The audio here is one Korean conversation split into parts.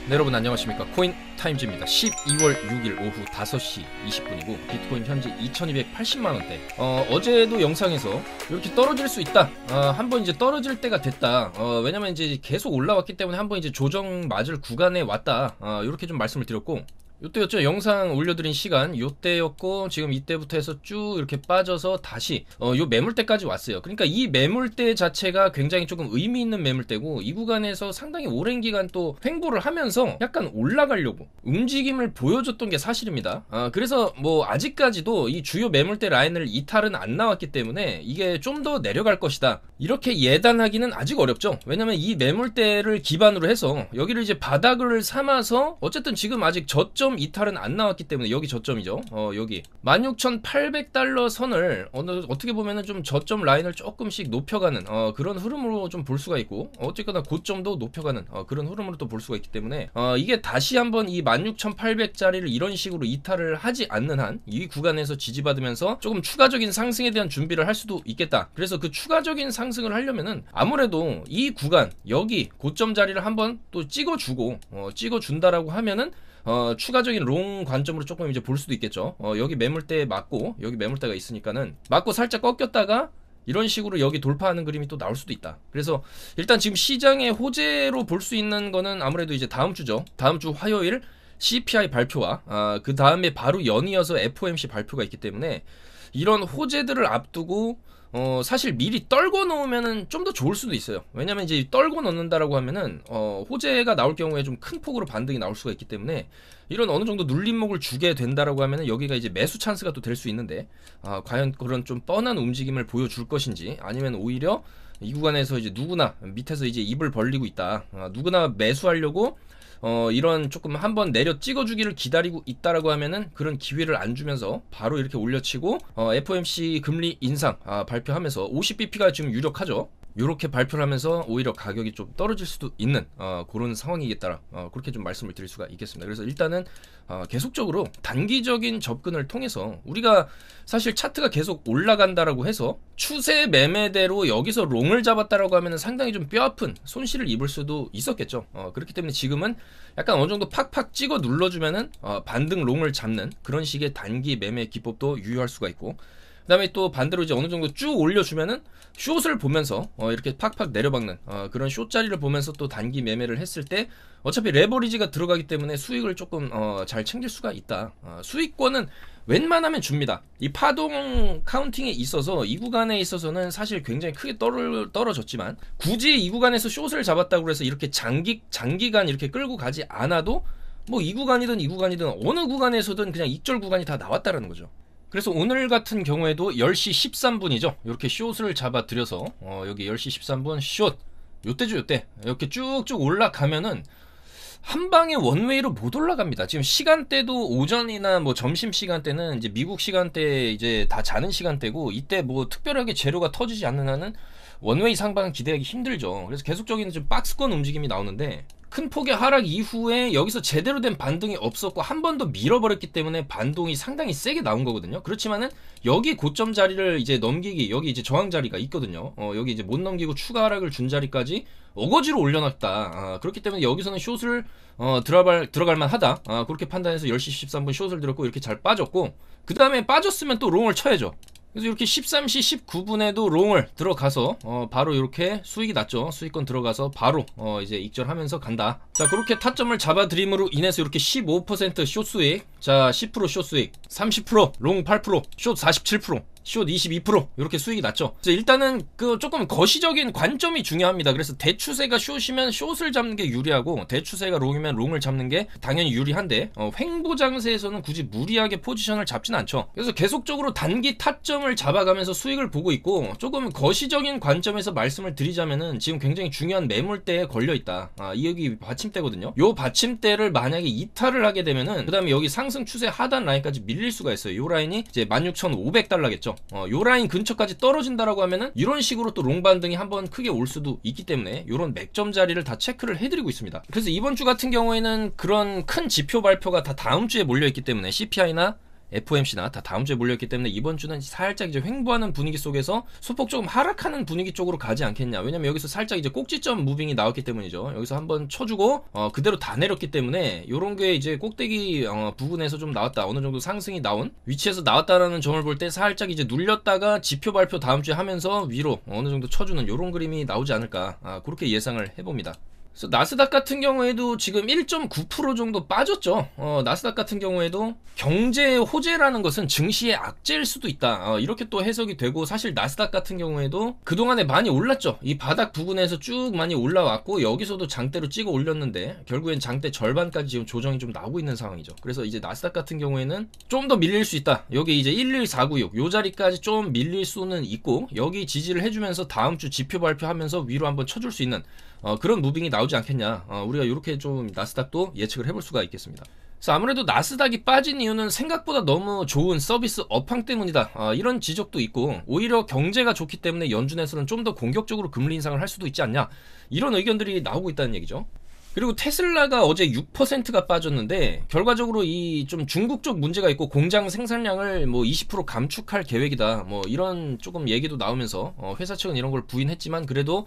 네, 여러분 안녕하십니까. 코인 타임즈입니다. 12월 6일 오후 5시 20분이고 비트코인 현재 2280만원대. 어제도 영상에서 이렇게 떨어질 수 있다, 한번 이제 떨어질 때가 됐다, 왜냐면 이제 계속 올라왔기 때문에 한번 이제 조정 맞을 구간에 왔다, 이렇게 좀 말씀을 드렸고, 요때였죠. 영상 올려드린 시간 요때였고, 지금 이때부터 해서 쭉 이렇게 빠져서 다시 요 매물대까지 왔어요. 그러니까 이 매물대 자체가 굉장히 조금 의미 있는 매물대고, 이 구간에서 상당히 오랜 기간 또 횡보를 하면서 약간 올라가려고 움직임을 보여줬던 게 사실입니다. 그래서 뭐 아직까지도 이 주요 매물대 라인을 이탈은 안 나왔기 때문에 이게 좀 더 내려갈 것이다, 이렇게 예단하기는 아직 어렵죠. 왜냐면 이 매물대를 기반으로 해서 여기를 이제 바닥을 삼아서, 어쨌든 지금 아직 저점 이탈은 안 나왔기 때문에 여기 저점이죠. 여기 16,800달러 선을 어떻게 보면은 좀 저점 라인을 조금씩 높여가는 그런 흐름으로 좀 볼 수가 있고, 어쨌거나 고점도 높여가는 그런 흐름으로 또 볼 수가 있기 때문에 이게 다시 한번 이 16,800짜리를 이런 식으로 이탈을 하지 않는 한 이 구간에서 지지받으면서 조금 추가적인 상승에 대한 준비를 할 수도 있겠다. 그래서 그 추가적인 상승을 하려면은 아무래도 이 구간, 여기 고점 자리를 한번 또 찍어주고, 찍어준다라고 하면은 추가적인 롱 관점으로 조금 이제 볼 수도 있겠죠. 여기 매물대에 맞고, 여기 매물대가 있으니까는 맞고 살짝 꺾였다가 이런 식으로 여기 돌파하는 그림이 또 나올 수도 있다. 그래서 일단 지금 시장의 호재로 볼 수 있는 거는 아무래도 이제 다음 주죠. 다음 주 화요일 CPI 발표와 그 다음에 바로 연이어서 FOMC 발표가 있기 때문에, 이런 호재들을 앞두고 사실 미리 떨궈 놓으면은 좀 더 좋을 수도 있어요. 왜냐면 이제 떨궈 놓는다라고 하면은 호재가 나올 경우에 좀 큰 폭으로 반등이 나올 수가 있기 때문에, 이런 어느 정도 눌림목을 주게 된다라고 하면은 여기가 이제 매수 찬스가 또 될 수 있는데, 과연 그런 좀 뻔한 움직임을 보여줄 것인지, 아니면 오히려 이 구간에서 이제 누구나 밑에서 이제 입을 벌리고 있다, 누구나 매수하려고 이런 조금 한번 내려 찍어주기를 기다리고 있다라고 하면은 그런 기회를 안 주면서 바로 이렇게 올려치고, FOMC 금리 인상 발표하면서 50bp가 지금 유력하죠. 요렇게 발표를 하면서 오히려 가격이 좀 떨어질 수도 있는 그런 상황이겠다, 그렇게 좀 말씀을 드릴 수가 있겠습니다. 그래서 일단은 계속적으로 단기적인 접근을 통해서, 우리가 사실 차트가 계속 올라간다라고 해서 추세 매매대로 여기서 롱을 잡았다라고 하면 상당히 좀 뼈아픈 손실을 입을 수도 있었겠죠. 그렇기 때문에 지금은 약간 어느 정도 팍팍 찍어 눌러주면은 반등 롱을 잡는 그런 식의 단기 매매 기법도 유효할 수가 있고, 그 다음에 또 반대로 이제 어느 정도 쭉 올려주면은 숏을 보면서 이렇게 팍팍 내려박는 그런 숏 자리를 보면서 또 단기 매매를 했을 때 어차피 레버리지가 들어가기 때문에 수익을 조금 잘 챙길 수가 있다. 수익권은 웬만하면 줍니다. 이 파동 카운팅에 있어서 이 구간에 있어서는 사실 굉장히 크게 떨어졌지만, 굳이 이 구간에서 숏을 잡았다고 해서 이렇게 장기간 이렇게 끌고 가지 않아도 뭐 이 구간이든 이 구간이든 어느 구간에서든 그냥 익절 구간이 다 나왔다라는 거죠. 그래서 오늘 같은 경우에도 10시 13분이죠. 이렇게 숏을 잡아드려서 여기 10시 13분 숏, 요때죠, 요때. 이렇게 쭉쭉 올라가면은 한 방에 원웨이로 못 올라갑니다. 지금 시간대도 오전이나 뭐 점심 시간대는 이제 미국 시간대 이제 다 자는 시간대고, 이때 뭐 특별하게 재료가 터지지 않는 한은 원웨이 상방은 기대하기 힘들죠. 그래서 계속적인 좀 박스권 움직임이 나오는데, 큰 폭의 하락 이후에 여기서 제대로 된 반등이 없었고 한 번 더 밀어버렸기 때문에 반동이 상당히 세게 나온 거거든요. 그렇지만은 여기 고점 자리를 이제 넘기기, 여기 이제 저항 자리가 있거든요. 여기 이제 못 넘기고 추가 하락을 준 자리까지 어거지로 올려놨다. 그렇기 때문에 여기서는 숏을 들어갈 만하다, 그렇게 판단해서 10시 13분 숏을 들었고, 이렇게 잘 빠졌고, 그 다음에 빠졌으면 또 롱을 쳐야죠. 그래서 이렇게 13시 19분에도 롱을 들어가서 바로 이렇게 수익이 났죠. 수익권 들어가서 바로 이제 익절하면서 간다. 자, 그렇게 타점을 잡아드림으로 인해서 이렇게 15% 숏 수익, 자 10% 숏 수익, 30% 롱 8%, 숏 47%, 숏 22% 이렇게 수익이 났죠. 일단은 그 조금 거시적인 관점이 중요합니다. 그래서 대추세가 숏이면 숏을 잡는 게 유리하고, 대추세가 롱이면 롱을 잡는 게 당연히 유리한데, 횡보 장세에서는 굳이 무리하게 포지션을 잡진 않죠. 그래서 계속적으로 단기 타점을 잡아가면서 수익을 보고 있고, 조금 거시적인 관점에서 말씀을 드리자면은 지금 굉장히 중요한 매물대에 걸려있다. 이 여기 받침대거든요. 요 받침대를 만약에 이탈을 하게 되면은 그 다음에 여기 상승 추세 하단 라인까지 밀릴 수가 있어요. 요 라인이 이제 16,500달러겠죠. 요 라인 근처까지 떨어진다라고 하면은 이런 식으로 또 롱 반등이 한번 크게 올 수도 있기 때문에 요런 맥점 자리를 다 체크를 해드리고 있습니다. 그래서 이번 주 같은 경우에는 그런 큰 지표 발표가 다 다음 주에 몰려있기 때문에 CPI나 FOMC나 다 다음 주에 몰려있기 때문에 이번 주는 살짝 이제 횡보하는 분위기 속에서 소폭 조금 하락하는 분위기 쪽으로 가지 않겠냐. 왜냐면 여기서 살짝 이제 꼭지점 무빙이 나왔기 때문이죠. 여기서 한번 쳐주고 그대로 다 내렸기 때문에 요런 게 이제 꼭대기 부근에서 좀 나왔다, 어느 정도 상승이 나온 위치에서 나왔다라는 점을 볼 때 살짝 이제 눌렸다가 지표 발표 다음 주에 하면서 위로 어느 정도 쳐주는 요런 그림이 나오지 않을까, 그렇게 예상을 해봅니다. 그래서 나스닥 같은 경우에도 지금 1.9% 정도 빠졌죠. 나스닥 같은 경우에도 경제 호재라는 것은 증시의 악재일 수도 있다, 이렇게 또 해석이 되고, 사실 나스닥 같은 경우에도 그동안에 많이 올랐죠. 이 바닥 부근에서 쭉 많이 올라왔고 여기서도 장대로 찍어 올렸는데 결국엔 장대 절반까지 지금 조정이 좀 나오고 있는 상황이죠. 그래서 이제 나스닥 같은 경우에는 좀 더 밀릴 수 있다. 여기 이제 11496 요 자리까지 좀 밀릴 수는 있고, 여기 지지를 해주면서 다음 주 지표 발표하면서 위로 한번 쳐줄 수 있는 그런 무빙이 나오지 않겠냐. 우리가 이렇게 좀 나스닥도 예측을 해볼 수가 있겠습니다. 그래서 아무래도 나스닥이 빠진 이유는 생각보다 너무 좋은 서비스 업황 때문이다, 이런 지적도 있고, 오히려 경제가 좋기 때문에 연준에서는 좀 더 공격적으로 금리 인상을 할 수도 있지 않냐, 이런 의견들이 나오고 있다는 얘기죠. 그리고 테슬라가 어제 6%가 빠졌는데 결과적으로 이 좀 중국 쪽 문제가 있고 공장 생산량을 뭐 20% 감축할 계획이다, 뭐 이런 조금 얘기도 나오면서 회사 측은 이런 걸 부인했지만, 그래도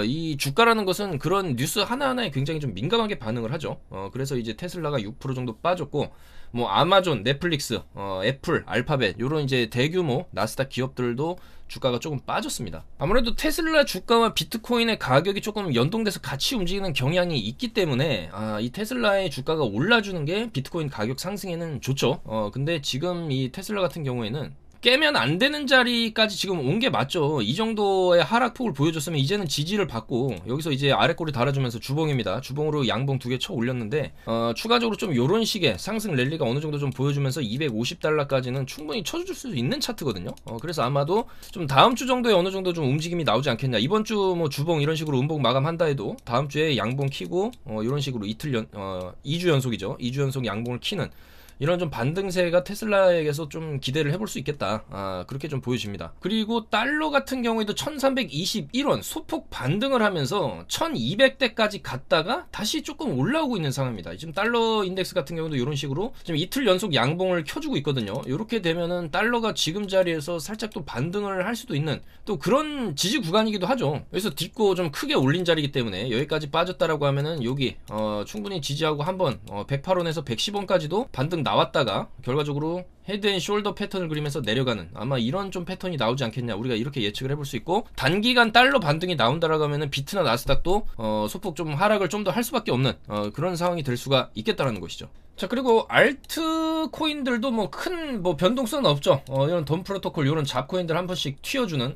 이 주가라는 것은 그런 뉴스 하나하나에 굉장히 좀 민감하게 반응을 하죠. 그래서 이제 테슬라가 6% 정도 빠졌고, 뭐 아마존, 넷플릭스, 애플, 알파벳 요런 이제 대규모 나스닥 기업들도 주가가 조금 빠졌습니다. 아무래도 테슬라 주가와 비트코인의 가격이 조금 연동돼서 같이 움직이는 경향이 있기 때문에 이 테슬라의 주가가 올라주는 게 비트코인 가격 상승에는 좋죠. 근데 지금 이 테슬라 같은 경우에는 깨면 안 되는 자리까지 지금 온 게 맞죠. 이 정도의 하락폭을 보여줬으면 이제는 지지를 받고 여기서 이제 아래꼬리 달아주면서 주봉입니다. 주봉으로 양봉 2개 쳐 올렸는데 추가적으로 좀 요런 식의 상승 랠리가 어느 정도 좀 보여주면서 250달러까지는 충분히 쳐줄 수 있는 차트거든요. 그래서 아마도 좀 다음 주 정도에 어느 정도 좀 움직임이 나오지 않겠냐. 이번 주 뭐 주봉 이런 식으로 음봉 마감한다 해도 다음 주에 양봉 키고 이런 식으로 2주 연속이죠. 2주 연속 양봉을 키는 이런 좀 반등세가 테슬라에게서 좀 기대를 해볼 수 있겠다, 그렇게 좀 보여집니다. 그리고 달러 같은 경우에도 1321원 소폭 반등을 하면서 1200대까지 갔다가 다시 조금 올라오고 있는 상황입니다. 지금 달러 인덱스 같은 경우도 이런 식으로 지금 이틀 연속 양봉을 켜주고 있거든요. 이렇게 되면은 달러가 지금 자리에서 살짝 또 반등을 할 수도 있는 또 그런 지지 구간이기도 하죠. 여기서 딛고 좀 크게 올린 자리이기 때문에 여기까지 빠졌다라고 하면은 여기 충분히 지지하고 한번 108원에서 110원까지도 반등 나왔다가 결과적으로 헤드앤숄더 패턴을 그리면서 내려가는, 아마 이런 좀 패턴이 나오지 않겠냐, 우리가 이렇게 예측을 해볼 수 있고, 단기간 달러 반등이 나온다라고 하면은 비트나 나스닥도 소폭 좀 하락을 좀 더 할 수밖에 없는 그런 상황이 될 수가 있겠다라는 것이죠. 자, 그리고 알트 코인들도 뭐 큰 뭐 변동성은 없죠. 이런 돈 프로토콜 이런 잡코인들 한 번씩 튀어주는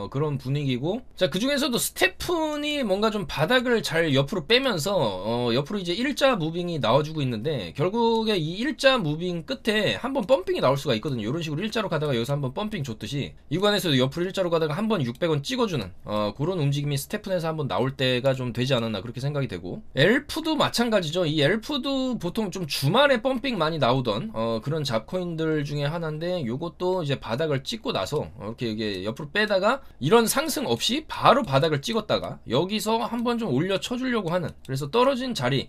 그런 분위기고, 자, 그 중에서도 스테픈이 뭔가 좀 바닥을 잘 옆으로 빼면서 옆으로 이제 일자 무빙이 나와주고 있는데, 결국에 이 일자 무빙 끝에 한번 펌핑이 나올 수가 있거든요. 이런 식으로 일자로 가다가 여기서 한번 펌핑 줬듯이 이 구간에서도 옆으로 일자로 가다가 한번 600원 찍어주는 그런 움직임이 스테픈에서 한번 나올 때가 좀 되지 않았나, 그렇게 생각이 되고, 엘프도 마찬가지죠. 이 엘프도 보통 좀 주말에 펌핑 많이 나오던 그런 잡코인들 중에 하나인데, 요것도 이제 바닥을 찍고 나서 이렇게 이게 옆으로 빼다가 이런 상승 없이 바로 바닥을 찍었다가 여기서 한번 좀 올려 쳐주려고 하는, 그래서 떨어진 자리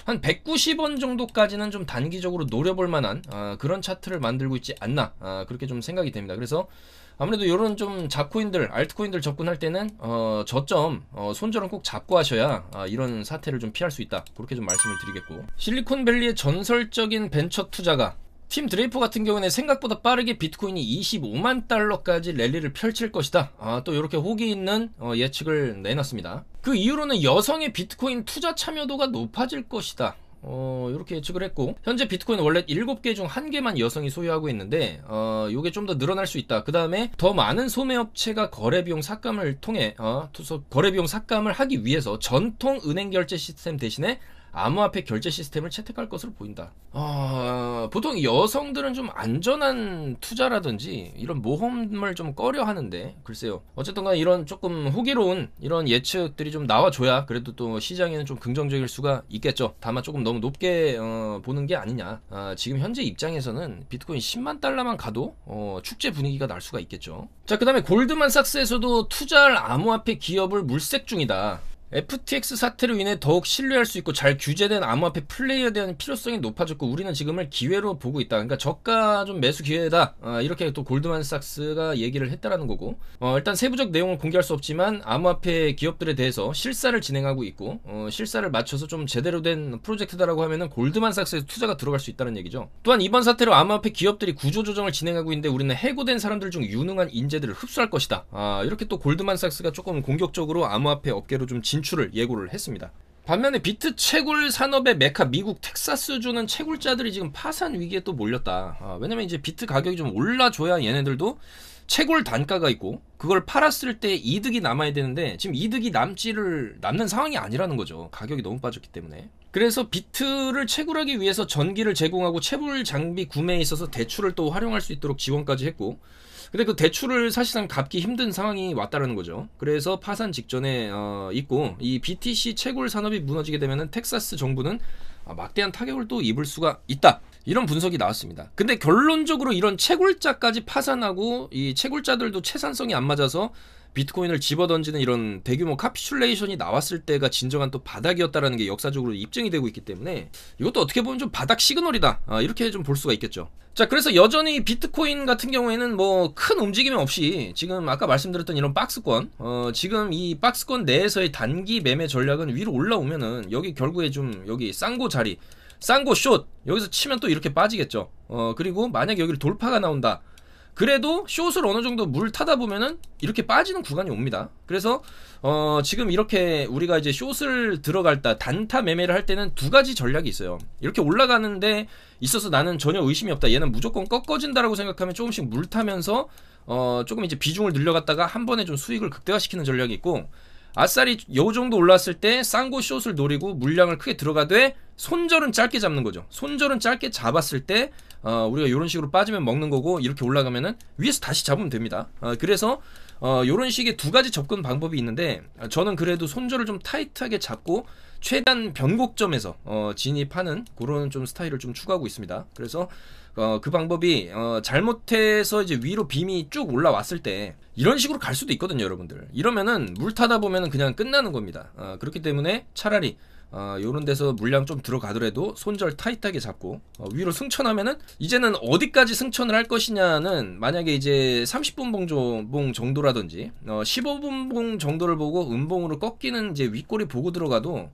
한 190원 정도까지는 좀 단기적으로 노려볼 만한 그런 차트를 만들고 있지 않나, 그렇게 좀 생각이 됩니다. 그래서 아무래도 이런 좀 잡코인들, 알트코인들 접근할 때는 저점 손절은 꼭 잡고 하셔야 이런 사태를 좀 피할 수 있다, 그렇게 좀 말씀을 드리겠고, 실리콘밸리의 전설적인 벤처 투자가 팀 드레이퍼 같은 경우는 생각보다 빠르게 비트코인이 25만 달러까지 랠리를 펼칠 것이다, 또 이렇게 호기 있는 예측을 내놨습니다. 그 이후로는 여성의 비트코인 투자 참여도가 높아질 것이다, 이렇게 예측을 했고, 현재 비트코인 원래 7개 중 1개만 여성이 소유하고 있는데 요게 좀 더 늘어날 수 있다. 그 다음에 더 많은 소매업체가 거래비용 삭감을 통해 거래비용 삭감을 하기 위해서 전통 은행 결제 시스템 대신에 암호화폐 결제 시스템을 채택할 것으로 보인다. 보통 여성들은 좀 안전한 투자라든지 이런 모험을 좀 꺼려 하는데, 글쎄요. 어쨌든 간에 이런 조금 호기로운 이런 예측들이 좀 나와줘야 그래도 또 시장에는 좀 긍정적일 수가 있겠죠. 다만 조금 너무 높게 보는 게 아니냐. 지금 현재 입장에서는 비트코인 10만 달러만 가도 축제 분위기가 날 수가 있겠죠. 자, 그 다음에 골드만삭스에서도 투자할 암호화폐 기업을 물색 중이다. FTX 사태로 인해 더욱 신뢰할 수 있고 잘 규제된 암호화폐 플레이어에 대한 필요성이 높아졌고 우리는 지금을 기회로 보고 있다. 그러니까 저가 좀 매수 기회다. 이렇게 또 골드만삭스가 얘기를 했다라는 거고. 일단 세부적 내용을 공개할 수 없지만 암호화폐 기업들에 대해서 실사를 진행하고 있고 실사를 맞춰서 좀 제대로 된 프로젝트다라고 하면은 골드만삭스에서 투자가 들어갈 수 있다는 얘기죠. 또한 이번 사태로 암호화폐 기업들이 구조조정을 진행하고 있는데 우리는 해고된 사람들 중 유능한 인재들을 흡수할 것이다. 이렇게 또 골드만삭스가 조금 공격적으로 암호화폐 업계로 좀 진출을 예고를 했습니다. 반면에 비트 채굴 산업의 메카 미국 텍사스주는 채굴자들이 지금 파산 위기에 또 몰렸다. 왜냐면 이제 비트 가격이 좀 올라줘야 얘네들도 채굴 단가가 있고 그걸 팔았을 때 이득이 남아야 되는데 지금 이득이 남는 상황이 아니라는 거죠. 가격이 너무 빠졌기 때문에. 그래서 비트를 채굴하기 위해서 전기를 제공하고 채굴 장비 구매에 있어서 대출을 또 활용할 수 있도록 지원까지 했고, 근데 그 대출을 사실상 갚기 힘든 상황이 왔다라는 거죠. 그래서 파산 직전에 있고, 이 BTC 채굴 산업이 무너지게 되면은 텍사스 정부는 막대한 타격을 또 입을 수가 있다. 이런 분석이 나왔습니다. 근데 결론적으로 이런 채굴자까지 파산하고 이 채굴자들도 채산성이 안 맞아서 비트코인을 집어던지는 이런 대규모 카피슐레이션이 나왔을 때가 진정한 또 바닥이었다라는 게 역사적으로 입증이 되고 있기 때문에 이것도 어떻게 보면 좀 바닥 시그널이다. 이렇게 좀 볼 수가 있겠죠. 자, 그래서 여전히 비트코인 같은 경우에는 뭐 큰 움직임 없이 지금 아까 말씀드렸던 이런 박스권, 지금 이 박스권 내에서의 단기 매매 전략은 위로 올라오면은 여기 결국에 좀 여기 쌍고 자리, 쌍고 숏 여기서 치면 또 이렇게 빠지겠죠. 그리고 만약에 여기를 돌파가 나온다. 그래도 숏을 어느 정도 물 타다 보면은 이렇게 빠지는 구간이 옵니다. 그래서 지금 이렇게 우리가 이제 숏을 들어갈 때 단타 매매를 할 때는 두 가지 전략이 있어요. 이렇게 올라가는데 있어서 나는 전혀 의심이 없다. 얘는 무조건 꺾어진다라고 생각하면 조금씩 물 타면서 조금 이제 비중을 늘려갔다가 한 번에 좀 수익을 극대화시키는 전략이 있고, 아싸리 요 정도 올랐을 때 쌍고 숏을 노리고 물량을 크게 들어가되 손절은 짧게 잡는 거죠. 손절은 짧게 잡았을 때 우리가 이런 식으로 빠지면 먹는 거고, 이렇게 올라가면은 위에서 다시 잡으면 됩니다. 그래서 이런 식의 두 가지 접근 방법이 있는데, 저는 그래도 손절을 좀 타이트하게 잡고 최단 변곡점에서 진입하는 그런 좀 스타일을 좀 추구하고 있습니다. 그래서 그 방법이 잘못해서 이제 위로 빔이 쭉 올라왔을 때 이런 식으로 갈 수도 있거든요, 여러분들. 이러면은 물 타다 보면은 그냥 끝나는 겁니다. 그렇기 때문에 차라리 요런 데서 물량 좀 들어가더라도 손절 타이트하게 잡고 위로 승천하면은, 이제는 어디까지 승천을 할 것이냐는 만약에 이제 30분 봉 정도라든지 15분 봉 정도를 보고 음봉으로 꺾이는 이제 윗꼬리 보고 들어가도,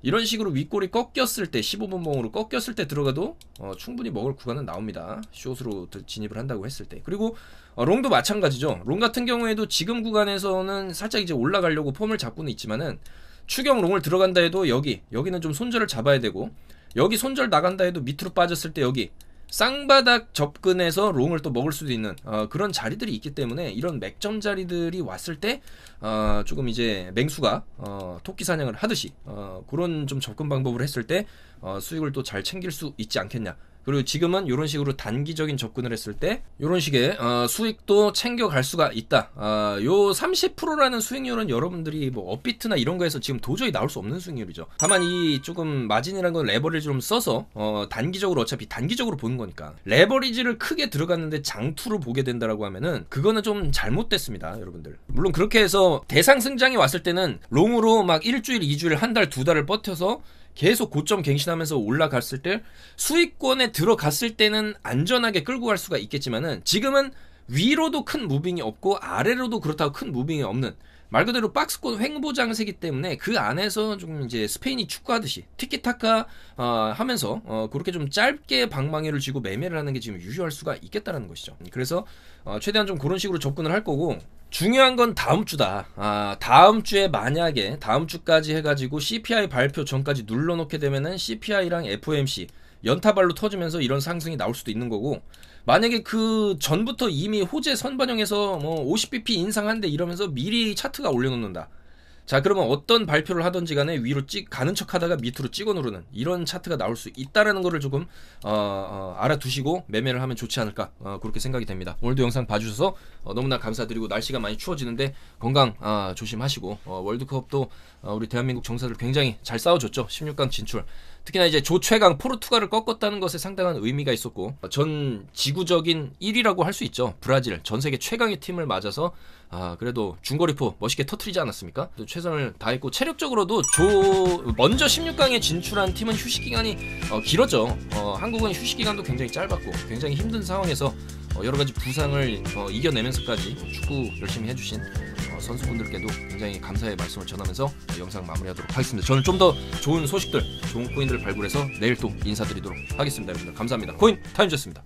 이런 식으로 윗꼬리 꺾였을 때 15분 봉으로 꺾였을 때 들어가도 충분히 먹을 구간은 나옵니다. 숏으로 진입을 한다고 했을 때. 그리고 롱도 마찬가지죠. 롱 같은 경우에도 지금 구간에서는 살짝 이제 올라가려고 폼을 잡고는 있지만은, 추경 롱을 들어간다 해도 여기는 좀 손절을 잡아야 되고, 여기 손절 나간다 해도 밑으로 빠졌을 때 여기 쌍바닥 접근해서 롱을 또 먹을 수도 있는 그런 자리들이 있기 때문에, 이런 맥점 자리들이 왔을 때 조금 이제 맹수가 토끼 사냥을 하듯이 그런 좀 접근 방법을 했을 때 수익을 또 잘 챙길 수 있지 않겠냐. 그리고 지금은 이런 식으로 단기적인 접근을 했을 때 이런 식의 수익도 챙겨갈 수가 있다. 요 30%라는 수익률은 여러분들이 뭐 업비트나 이런 거에서 지금 도저히 나올 수 없는 수익률이죠. 다만 이 조금 마진이라는 건 레버리지를 좀 써서 단기적으로, 어차피 단기적으로 보는 거니까 레버리지를 크게 들어갔는데 장투로 보게 된다라고 하면은 그거는 좀 잘못됐습니다, 여러분들. 물론 그렇게 해서 대상승장이 왔을 때는 롱으로 막 일주일, 2주일, 한 달, 2달을 버텨서 계속 고점 갱신하면서 올라갔을 때 수익권에 들어갔을 때는 안전하게 끌고 갈 수가 있겠지만은, 지금은 위로도 큰 무빙이 없고 아래로도 그렇다고 큰 무빙이 없는, 말 그대로 박스권 횡보 장세기 때문에 그 안에서 좀 이제 스페인이 축구하듯이 티키타카 하면서 그렇게 좀 짧게 방망이를 쥐고 매매를 하는 게 지금 유효할 수가 있겠다라는 것이죠. 그래서 최대한 좀 그런 식으로 접근을 할 거고, 중요한 건 다음 주다. 다음 주에 만약에 다음 주까지 해가지고 CPI 발표 전까지 눌러놓게 되면은 CPI랑 FOMC 연타발로 터지면서 이런 상승이 나올 수도 있는 거고, 만약에 그 전부터 이미 호재 선반영해서 뭐 50bp 인상한대 이러면서 미리 차트가 올려놓는다. 자, 그러면 어떤 발표를 하던지 간에 위로 가는 척 하다가 밑으로 찍어 누르는 이런 차트가 나올 수 있다라는 거를 조금 알아두시고 매매를 하면 좋지 않을까, 그렇게 생각이 됩니다. 오늘도 영상 봐주셔서 너무나 감사드리고, 날씨가 많이 추워지는데 건강 조심하시고, 월드컵도 우리 대한민국 정사들 굉장히 잘 싸워줬죠. 16강 진출. 특히나 이제 조최강 포르투갈을 꺾었다는 것에 상당한 의미가 있었고 전 지구적인 1위라고 할 수 있죠. 브라질 전 세계 최강의 팀을 맞아서 그래도 중거리포 멋있게 터트리지 않았습니까? 또 최선을 다했고 체력적으로도 먼저 16강에 진출한 팀은 휴식 기간이 길었죠. 한국은 휴식 기간도 굉장히 짧았고 굉장히 힘든 상황에서 여러 가지 부상을 이겨내면서까지 축구 열심히 해주신 선수분들께도 굉장히 감사의 말씀을 전하면서 영상 마무리하도록 하겠습니다. 저는 좀 더 좋은 소식들, 좋은 코인들을 발굴해서 내일 또 인사드리도록 하겠습니다. 여러분들 감사합니다. 코인 타임즈였습니다.